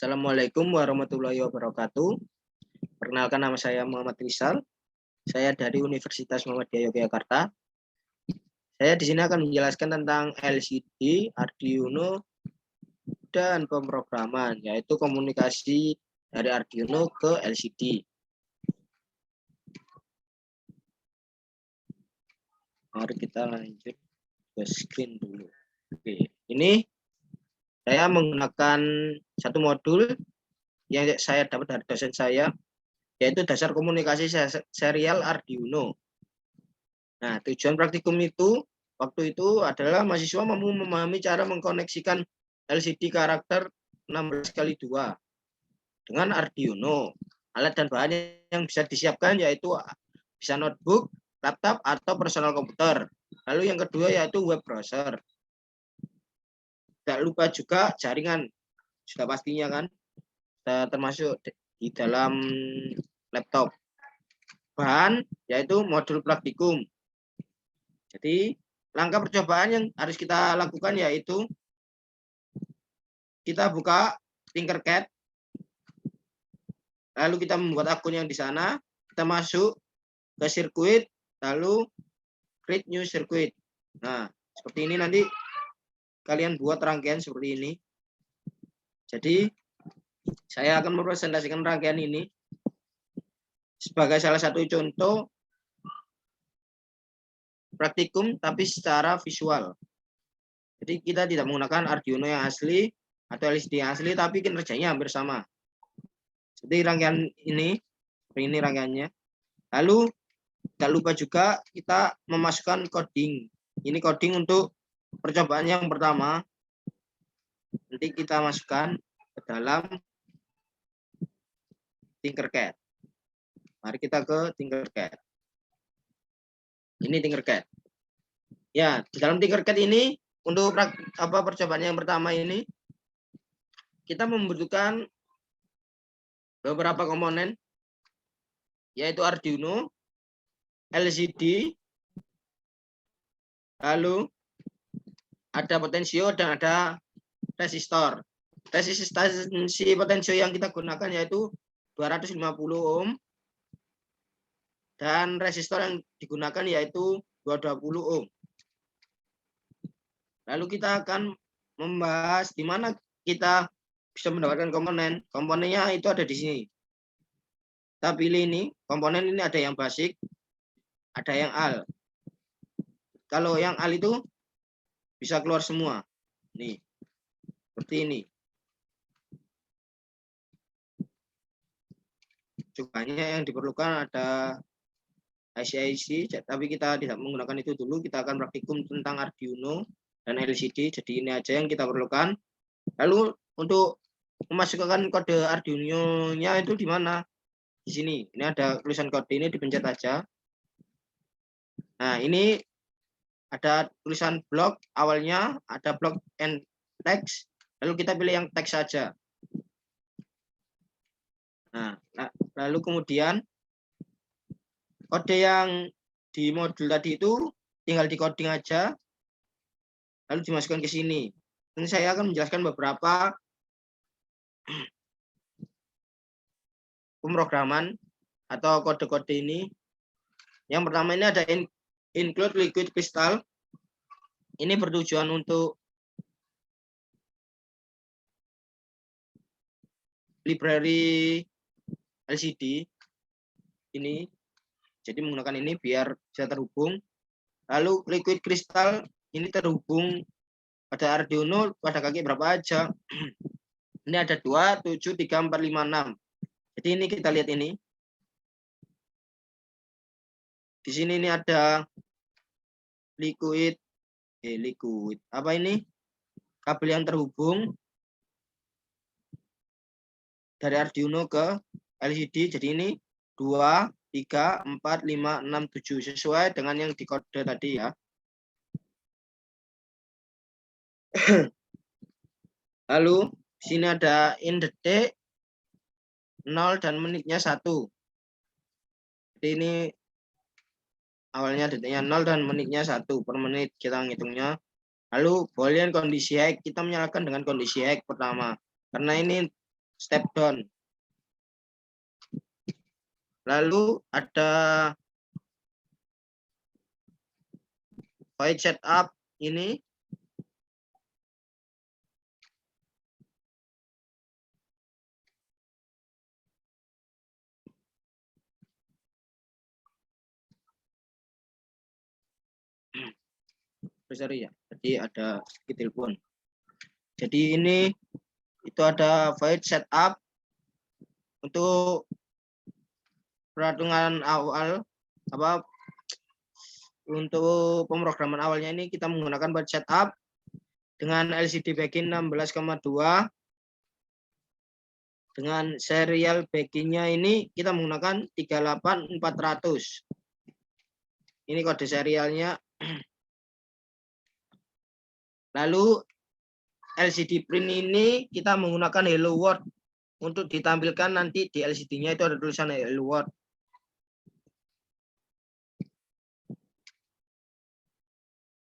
Assalamualaikum warahmatullahi wabarakatuh. Perkenalkan, nama saya Muhammad Rizal. Saya dari Universitas Muhammadiyah Yogyakarta. Saya di sini akan menjelaskan tentang LCD, Arduino, dan pemrograman, yaitu komunikasi dari Arduino ke LCD. Mari kita lanjut ke screen dulu. Oke, ini saya menggunakan satu modul yang saya dapat dari dosen saya, yaitu dasar komunikasi serial Arduino. Nah, tujuan praktikum itu waktu itu adalah mahasiswa mampu memahami cara mengkoneksikan LCD karakter 16x2 dengan Arduino. Alat dan bahan yang bisa disiapkan yaitu bisa notebook, laptop, atau personal komputer. Lalu yang kedua yaitu web browser. Tidak lupa juga jaringan, sudah pastinya kan, termasuk di dalam laptop. Bahan yaitu modul praktikum. Jadi langkah percobaan yang harus kita lakukan yaitu kita buka Tinkercad, lalu kita membuat akun yang di sana, kita masuk ke sirkuit, lalu create new circuit. Nah, seperti ini nanti kalian buat rangkaian seperti ini. Jadi saya akan mempresentasikan rangkaian ini sebagai salah satu contoh praktikum tapi secara visual. Jadi kita tidak menggunakan Arduino yang asli atau LCD yang asli, tapi kinerjanya hampir sama. Seperti rangkaian ini rangkaiannya. Lalu tidak lupa juga kita memasukkan coding. Ini coding untuk percobaan yang pertama. Nanti kita masukkan ke dalam Tinkercad. Mari kita ke Tinkercad. Ini Tinkercad. Ya, di dalam Tinkercad ini untuk percobaan yang pertama ini kita membutuhkan beberapa komponen, yaitu Arduino, LCD, lalu ada potensio dan ada resistor. Resistansi potensio yang kita gunakan yaitu 250 ohm dan resistor yang digunakan yaitu 220 ohm. Lalu kita akan membahas di mana kita bisa mendapatkan komponen. Komponennya itu ada di sini. Kita pilih ini, komponen ini ada yang basic, ada yang AL. Kalau yang AL itu bisa keluar semua. Nih, seperti ini. Cukanya yang diperlukan ada IC, tapi kita tidak menggunakan itu dulu. Kita akan praktikum tentang Arduino dan LCD. Jadi ini aja yang kita perlukan. Lalu untuk memasukkan kode Arduino-nya itu di mana? Di sini. Ini ada tulisan kode, ini dipencet aja. Nah, ini ada tulisan blok awalnya, ada blok and text. Lalu kita pilih yang teks saja. Nah, lalu kemudian kode yang di modul tadi itu tinggal di coding aja, lalu dimasukkan ke sini. Ini saya akan menjelaskan beberapa pemrograman atau kode-kode ini. Yang pertama ini ada include liquid crystal. Ini bertujuan untuk library LCD ini. Jadi menggunakan ini biar bisa terhubung. Lalu liquid crystal ini terhubung pada Arduino pada kaki berapa aja. Ini ada 2, 7, 3, 4, 5, 6. Jadi ini kita lihat ini. Di sini ini ada liquid. Apa ini? Kabel yang terhubung dari Arduino ke LCD. Jadi ini 2, 3, 4, 5, 6, 7 sesuai dengan yang di kode tadi ya. Lalu di sini ada in detik 0 dan menitnya 1. Jadi ini awalnya detiknya 0 dan menitnya 1 per menit kita ngitungnya. Lalu boolean kondisi hack, kita menyalakan dengan kondisi hack pertama. Karena ini step down. Lalu ada void setup ini. Sorry ya, jadi ada sedikit telepon. Jadi ini itu ada void setup untuk perhitungan awal untuk pemrograman awalnya ini kita menggunakan void setup dengan LCD backing 16,2 dengan serial backingnya ini kita menggunakan 38400. Ini kode serialnya. Lalu LCD print ini kita menggunakan Hello World untuk ditampilkan nanti di LCD-nya itu ada tulisan Hello World.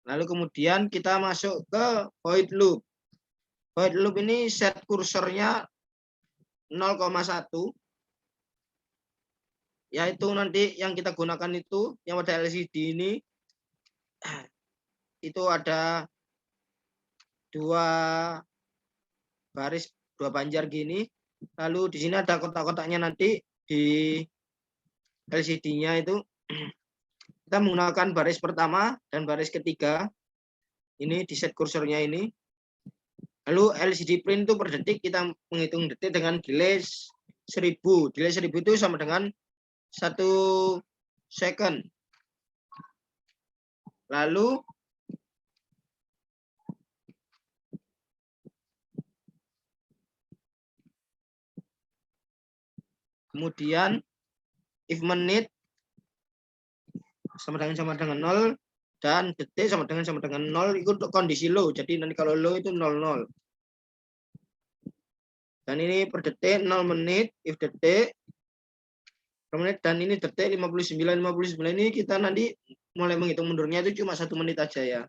Lalu kemudian kita masuk ke void loop. Void loop ini set kursornya 0,1. Yaitu nanti yang kita gunakan itu yang pada LCD ini itu ada dua baris, dua panjar gini. Lalu di sini ada kotak-kotaknya nanti di LCD-nya itu kita menggunakan baris pertama dan baris ketiga. Ini di set kursornya ini. Lalu LCD print itu per detik kita menghitung detik dengan delay 1000. Delay 1000 itu sama dengan 1 second. Lalu kemudian if menit sama dengan 0 dan detik sama dengan 0 itu untuk kondisi low. Jadi nanti kalau low itu 00. Dan ini per detik 0 menit if detik per menit, dan ini detik 59 ini kita nanti mulai menghitung mundurnya itu cuma 1 menit aja ya.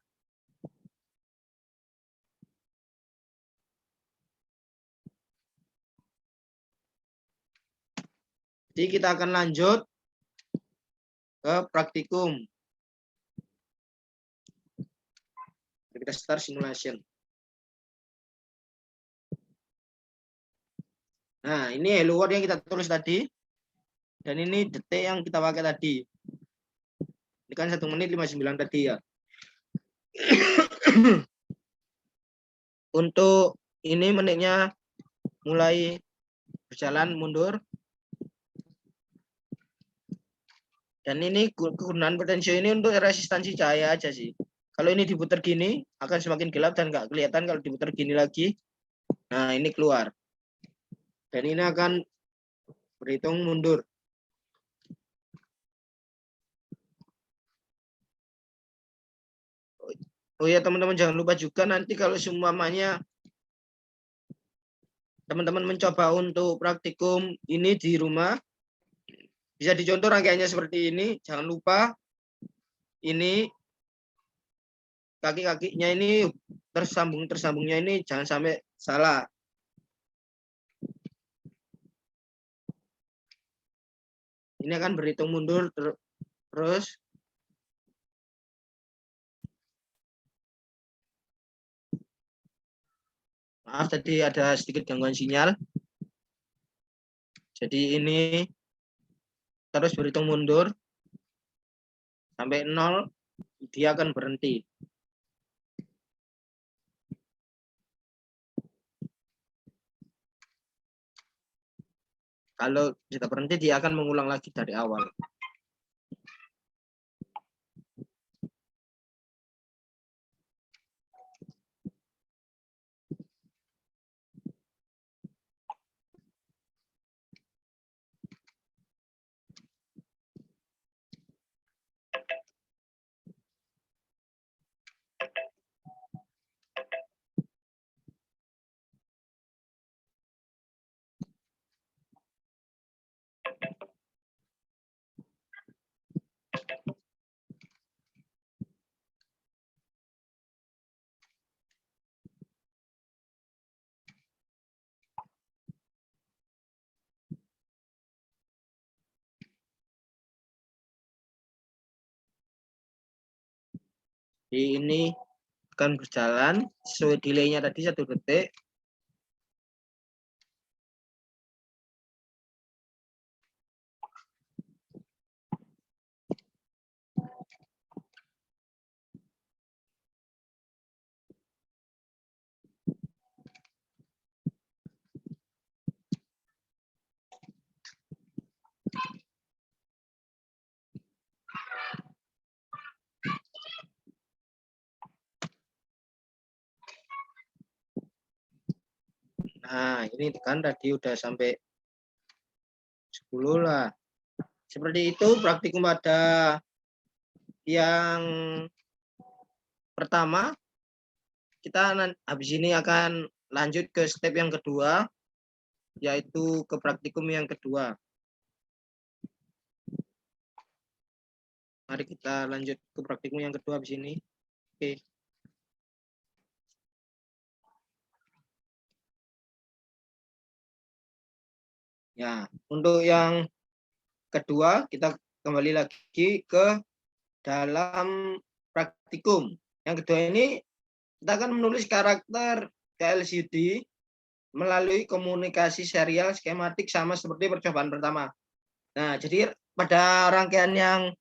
Jadi kita akan lanjut ke praktikum. Kita start simulation. Nah, ini hello world yang kita tulis tadi. Dan ini detik yang kita pakai tadi. Ini kan 1 menit 59 tadi ya. Untuk ini menitnya mulai berjalan mundur. Dan ini kegunaan potensio ini untuk resistansi cahaya aja sih. Kalau ini diputar gini akan semakin gelap dan nggak kelihatan. Kalau diputar gini lagi, nah ini keluar. Dan ini akan berhitung mundur. Oh ya teman-teman, jangan lupa juga nanti kalau semuanya teman-teman mencoba untuk praktikum ini di rumah, bisa dicontoh rangkaiannya seperti ini. Jangan lupa ini kaki-kakinya ini tersambungnya ini jangan sampai salah. Ini akan berhitung mundur terus. Maaf tadi ada sedikit gangguan sinyal. Jadi ini terus berhitung mundur sampai 0, dia akan berhenti. Kalau kita berhenti, dia akan mengulang lagi dari awal. Jadi ini akan berjalan sesuai delay-nya tadi 1 detik. Nah, ini kan tadi udah sampai 10 lah. Seperti itu praktikum pada yang pertama. Kita habis ini akan lanjut ke step yang kedua, yaitu ke praktikum yang kedua. Mari kita lanjut ke praktikum yang kedua habis ini. Oke. Ya, untuk yang kedua kita kembali lagi ke dalam praktikum. Yang kedua ini kita akan menulis karakter LCD melalui komunikasi serial skematik sama seperti percobaan pertama. Nah, jadi pada rangkaian yang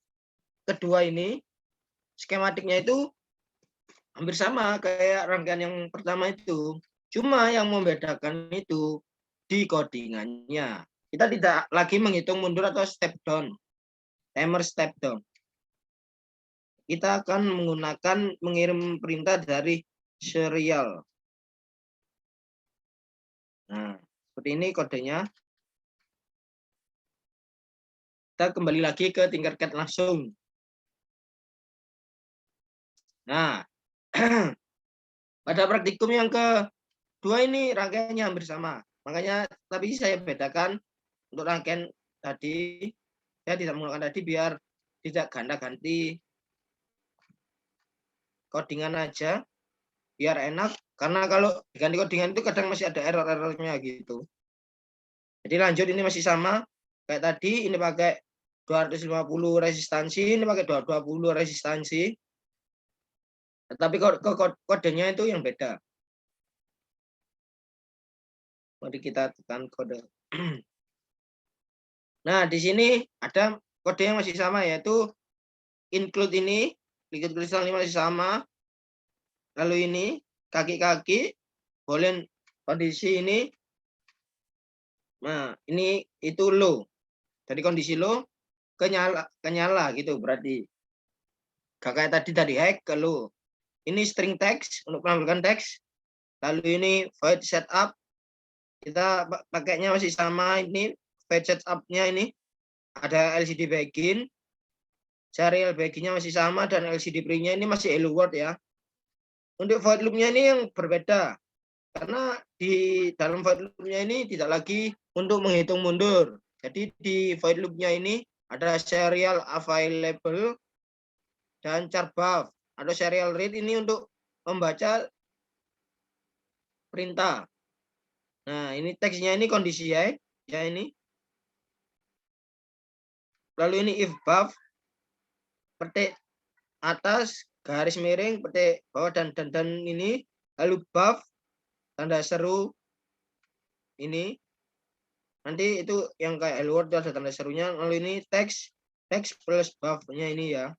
kedua ini skematiknya itu hampir sama kayak rangkaian yang pertama itu. Cuma yang membedakan itu di codingannya. Kita tidak lagi menghitung mundur atau step down, timer step down. Kita akan menggunakan mengirim perintah dari serial. Nah, seperti ini kodenya. Kita kembali lagi ke Tinkercad langsung. Nah, pada praktikum yang kedua ini rangkaiannya hampir sama. Makanya tapi saya bedakan untuk rangkaian tadi, saya tidak menggunakan tadi biar tidak ganda-ganti codingan aja, biar enak. Karena kalau diganti codingan itu kadang masih ada error-errornya gitu. Jadi lanjut ini masih sama kayak tadi, ini pakai 250 resistansi, ini pakai 220 resistansi. Tapi kodenya itu yang beda. Mari kita tekan kode. Nah, di sini ada kode yang masih sama, yaitu include ini, liquid crystal ini masih sama. Lalu ini kaki-kaki, boolean kondisi ini. Nah, ini itu low. Jadi kondisi low kenyala gitu berarti. Gak kayak tadi dari high ke low. Ini string text untuk menampilkan teks. Lalu ini void setup. Kita pakainya masih sama, ini void setup-nya ini ada LCD begin. Serial begin-nya masih sama dan LCD pre-nya ini masih hello world ya. Untuk void loop-nya ini yang berbeda. Karena di dalam void loop-nya ini tidak lagi untuk menghitung mundur. Jadi di void loop-nya ini ada serial available dan char buff atau serial read ini untuk membaca perintah. Nah, ini teksnya ini kondisi ya ini. Lalu ini if buff petik atas garis miring petik bawah dan ini, lalu buff tanda seru ini. Nanti itu yang kayak hello world ada tanda serunya. Lalu ini teks plus buff-nya ini ya.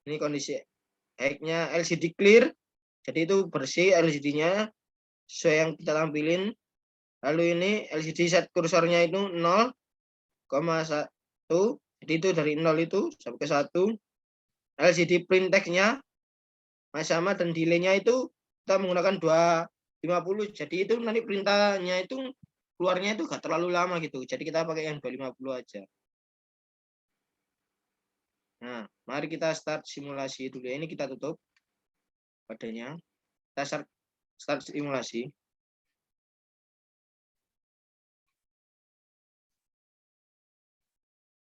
Ini kondisi hack-nya LCD clear. Jadi itu bersih LCD-nya sesuai yang kita tampilin. Lalu ini LCD set kursornya itu 0,1. Jadi itu dari 0 itu sampai ke 1. LCD print text-nya masih sama dan delay-nya itu kita menggunakan 250. Jadi itu nanti perintahnya itu keluarnya itu gak terlalu lama gitu. Jadi kita pakai yang 250 aja. Nah, mari kita start simulasi dulu. Ini kita tutup kodenya. Kita start simulasi.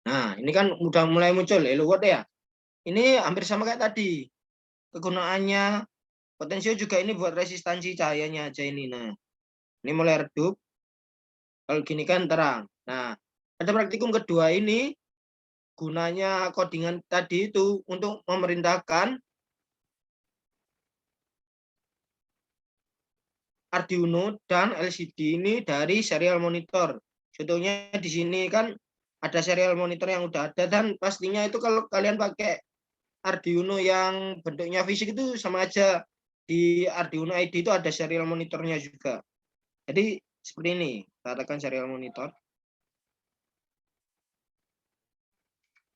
Nah, ini kan udah mulai muncul hello world ya. Ini hampir sama kayak tadi. Kegunaannya potensio juga ini buat resistansi cahayanya aja ini. Nah, ini mulai redup. Kalau gini kan terang. Nah, pada praktikum kedua ini gunanya codingan tadi itu untuk memerintahkan Arduino dan LCD ini dari serial monitor. Contohnya di sini kan ada serial monitor yang udah ada, dan pastinya itu kalau kalian pakai Arduino yang bentuknya fisik itu sama aja. Di Arduino ID itu ada serial monitornya juga. Jadi seperti ini, katakan serial monitor.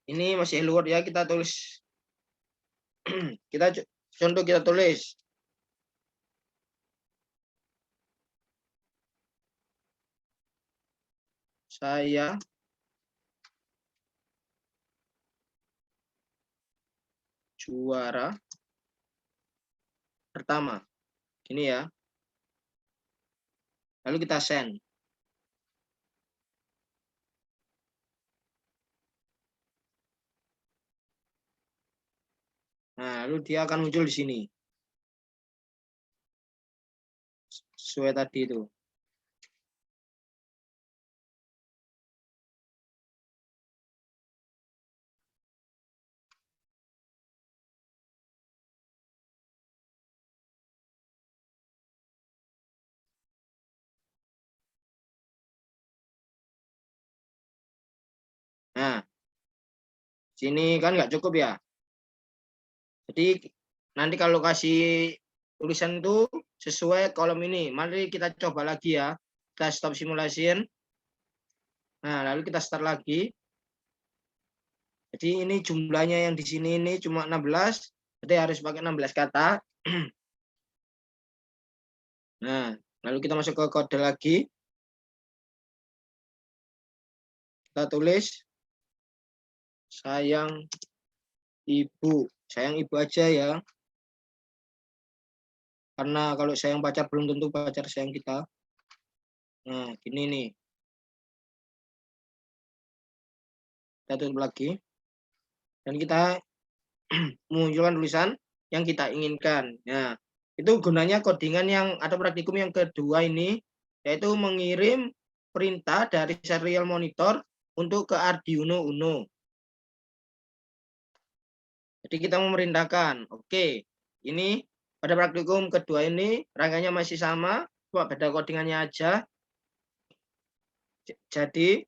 Ini masih Hello World ya, kita tulis. Kita tulis. Saya juara pertama. Ini ya. Lalu kita send. Nah, lalu dia akan muncul di sini. Sesuai tadi itu. Nah, sini kan nggak cukup ya. Jadi nanti kalau kasih tulisan itu sesuai kolom ini. Mari kita coba lagi ya. Kita stop simulasi. Nah, lalu kita start lagi. Jadi ini jumlahnya yang di sini ini cuma 16. Jadi harus pakai 16 kata. Nah, lalu kita masuk ke kode lagi. Kita tulis sayang ibu. Sayang ibu aja ya. Karena kalau sayang pacar belum tentu pacar sayang kita. Nah, gini nih. Kita tutup lagi. Dan kita menunjukkan tulisan yang kita inginkan. Nah, itu gunanya codingan yang atau praktikum yang kedua ini, yaitu mengirim perintah dari serial monitor untuk ke Arduino Uno. Jadi kita memerintahkan, oke, ini pada praktikum kedua ini rangkaiannya masih sama, cuma beda codingannya aja. Jadi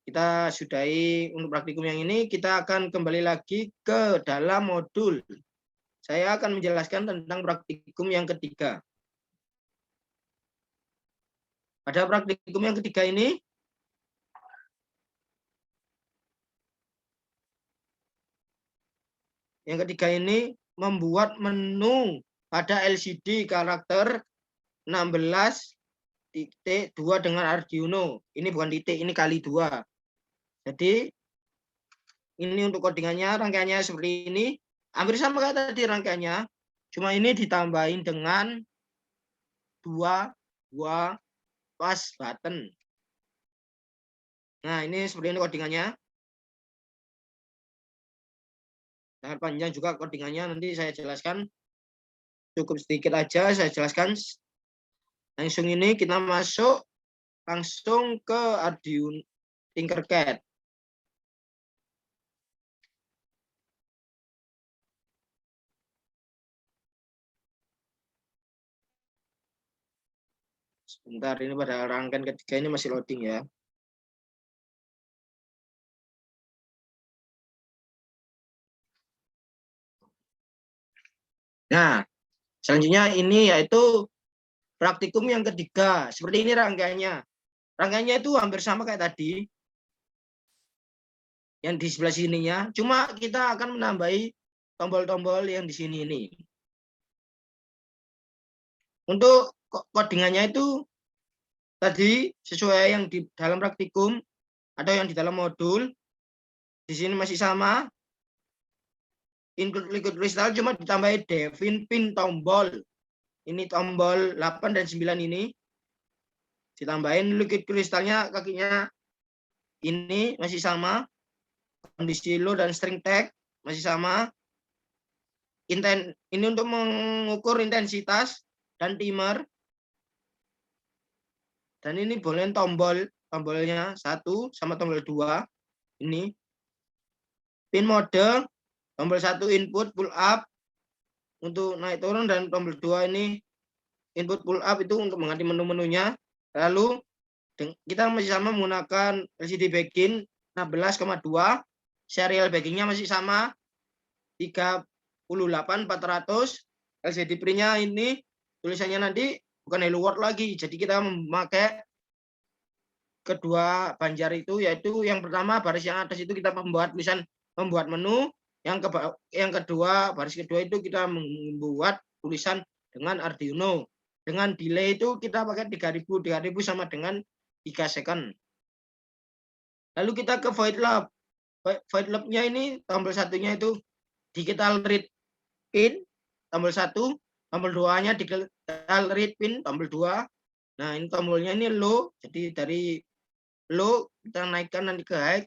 kita sudahi untuk praktikum yang ini, kita akan kembali lagi ke dalam modul. Saya akan menjelaskan tentang praktikum yang ketiga. Pada praktikum yang ketiga ini, membuat menu pada LCD karakter 16.2 dengan Arduino. Ini bukan titik, ini kali 2. Jadi ini untuk codingannya, rangkaiannya seperti ini. Hampir sama kayak tadi rangkaiannya. Cuma ini ditambahin dengan 2 pas button. Nah, ini seperti ini codingannya. Sangat panjang juga codingannya, nanti saya jelaskan. Cukup sedikit aja saya jelaskan. Langsung ini kita masuk langsung ke Arduino Tinkercad. Sebentar, ini pada rangkaian ketiga ini masih loading ya. Nah, selanjutnya ini yaitu praktikum yang ketiga. Seperti ini rangkaiannya. Rangkaiannya itu hampir sama kayak tadi. Yang di sebelah sininya. Cuma kita akan menambahi tombol-tombol yang di sini ini. Untuk codingannya itu tadi sesuai yang di dalam praktikum atau yang di dalam modul. Di sini masih sama. Include liquid crystal cuma ditambahi define pin tombol. Ini tombol 8 dan 9 ini. Ditambahin liquid kristalnya, kakinya ini masih sama. Kondisi low dan string tag masih sama. Ini untuk mengukur intensitas dan timer. Dan ini boleh tombolnya 1 sama tombol 2. Ini pin mode, tombol 1 input pull up untuk naik turun, dan tombol 2 ini input pull up itu untuk mengganti menu-menunya. Lalu kita masih sama menggunakan LCD backing 16,2, serial backingnya masih sama 38.400. LCD printnya ini tulisannya nanti bukan Hello World lagi, jadi kita memakai kedua banjar itu, yaitu yang pertama baris yang atas itu kita membuat tulisan membuat menu, yang kedua baris kedua itu kita membuat tulisan dengan Arduino. Dengan delay itu kita pakai 3000 sama dengan 3 second. Lalu kita ke void loop. Void loop-nya ini tombol satunya itu digital read pin tombol 1, tombol 2-nya digital read pin tombol 2. Nah, ini tombolnya ini low, jadi dari low kita naikkan nanti ke high.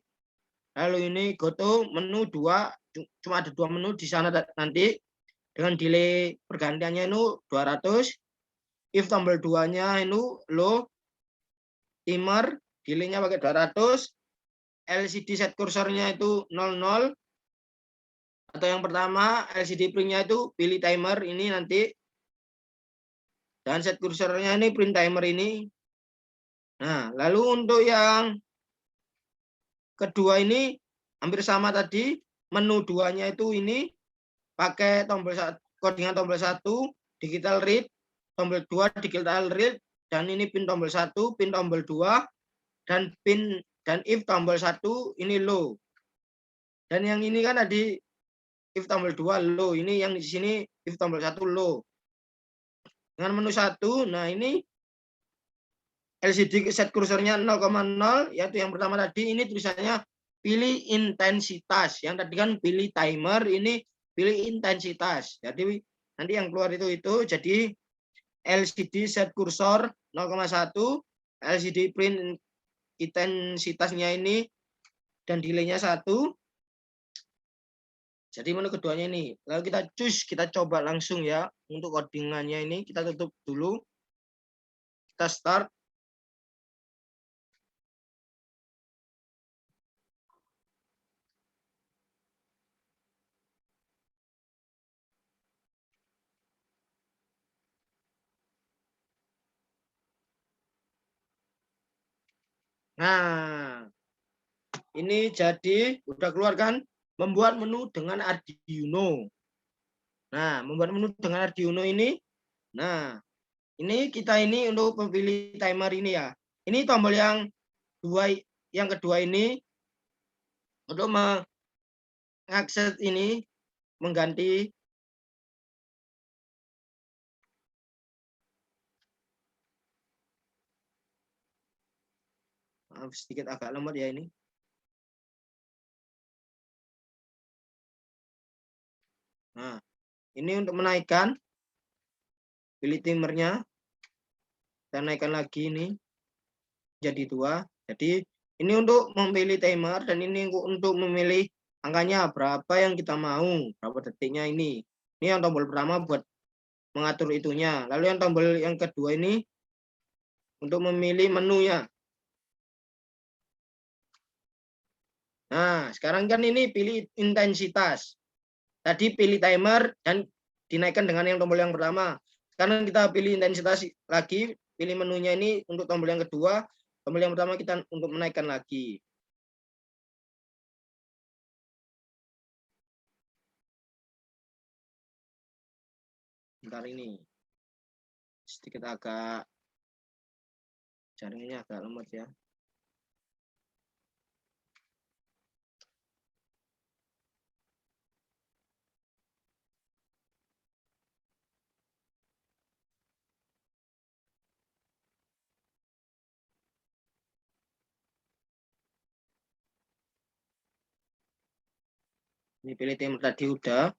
Lalu ini go to menu 2, cuma ada 2 menu di sana nanti dengan delay pergantiannya itu 200. If tombol 2-nya itu low, timer delay-nya pakai 200. LCD set kursornya itu 00. Atau yang pertama LCD print-nya itu pilih timer ini nanti. Dan set kursornya ini print timer ini. Nah, lalu untuk yang kedua ini hampir sama tadi. Menu 2-nya itu ini pakai tombol codingan tombol 1 digital read, tombol 2 digital read, dan ini pin tombol 1, pin tombol 2, dan pin dan if tombol 1 ini low. Dan yang ini kan tadi if tombol 2 low, ini yang di sini if tombol 1 low. Dengan menu 1, nah ini LCD set kursornya 0,0, yaitu yang pertama tadi ini tulisannya pilih intensitas. Yang tadi kan pilih timer, ini pilih intensitas. Jadi nanti yang keluar itu jadi LCD set kursor 0,1, LCD print intensitasnya ini dan delay-nya 1. Jadi menu keduanya ini. Lalu kita coba langsung ya. Untuk codingannya ini kita tutup dulu. Kita start. Nah, ini jadi udah keluar kan? Membuat menu dengan Arduino. Nah, membuat menu dengan Arduino ini. Nah, ini kita ini untuk memilih timer ini ya. Ini tombol yang kedua ini untuk mengakses ini mengganti. Maaf sedikit agak lemot ya ini. Nah, ini untuk menaikkan, pilih timernya, dan naikkan lagi ini jadi 2. Jadi ini untuk memilih timer dan ini untuk memilih angkanya berapa yang kita mau, berapa detiknya ini. Ini yang tombol pertama buat mengatur itunya. Lalu yang tombol yang kedua ini untuk memilih menunya. Nah, sekarang kan ini pilih intensitas. Tadi pilih timer dan dinaikkan dengan yang tombol yang pertama. Sekarang kita pilih intensitas lagi, pilih menunya ini untuk tombol yang kedua. Tombol yang pertama kita untuk menaikkan lagi. Bentar ini. Sedikit agak jaringannya agak lemot ya. Ini pilih timer tadi udah.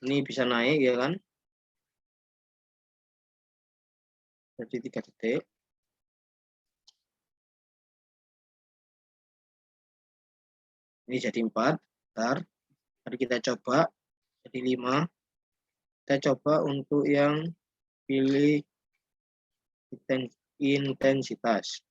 Ini bisa naik ya kan. Jadi 3 detik. Ini jadi 4. Bentar. Mari kita coba. Jadi 5. Kita coba untuk yang pilih intensitas.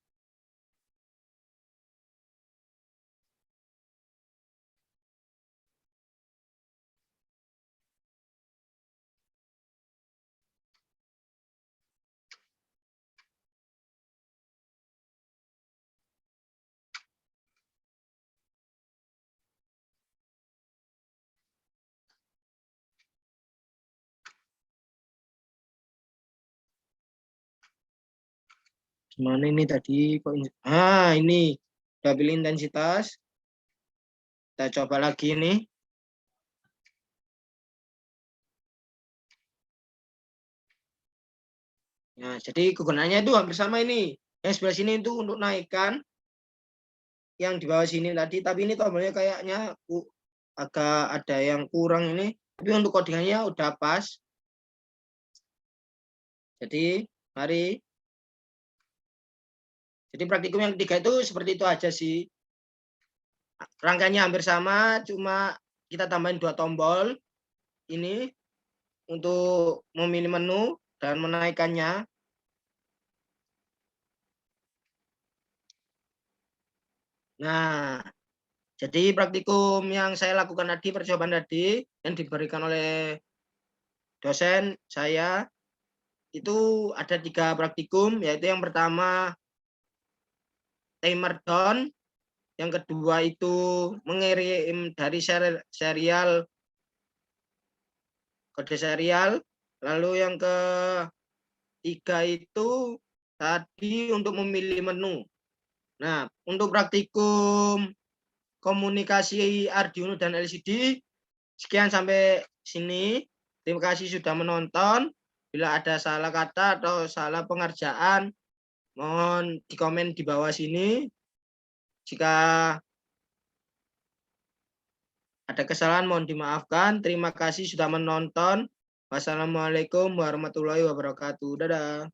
Mana ini tadi kok ini udah pilih intensitas. Kita coba lagi nih. Nah, jadi kegunaannya itu hampir sama ini. Yang sebelah sini itu untuk naikkan, yang di bawah sini tadi, tapi ini tombolnya kayaknya agak ada yang kurang ini. Tapi untuk codingannya udah pas. Jadi, mari. Jadi praktikum yang ketiga itu seperti itu aja sih. Rangkanya hampir sama, cuma kita tambahin 2 tombol. Ini untuk memilih menu dan menaikkannya. Nah, jadi praktikum yang saya lakukan tadi, percobaan tadi, yang diberikan oleh dosen saya, itu ada 3 praktikum, yaitu yang pertama timer down, yang kedua itu mengirim dari serial kode serial, lalu yang ketiga itu tadi untuk memilih menu. Nah, untuk praktikum komunikasi Arduino dan LCD, sekian sampai sini. Terima kasih sudah menonton. Bila ada salah kata atau salah pengerjaan, mohon di komen di bawah sini. Jika ada kesalahan mohon dimaafkan. Terima kasih sudah menonton. Wassalamualaikum warahmatullahi wabarakatuh. Dadah.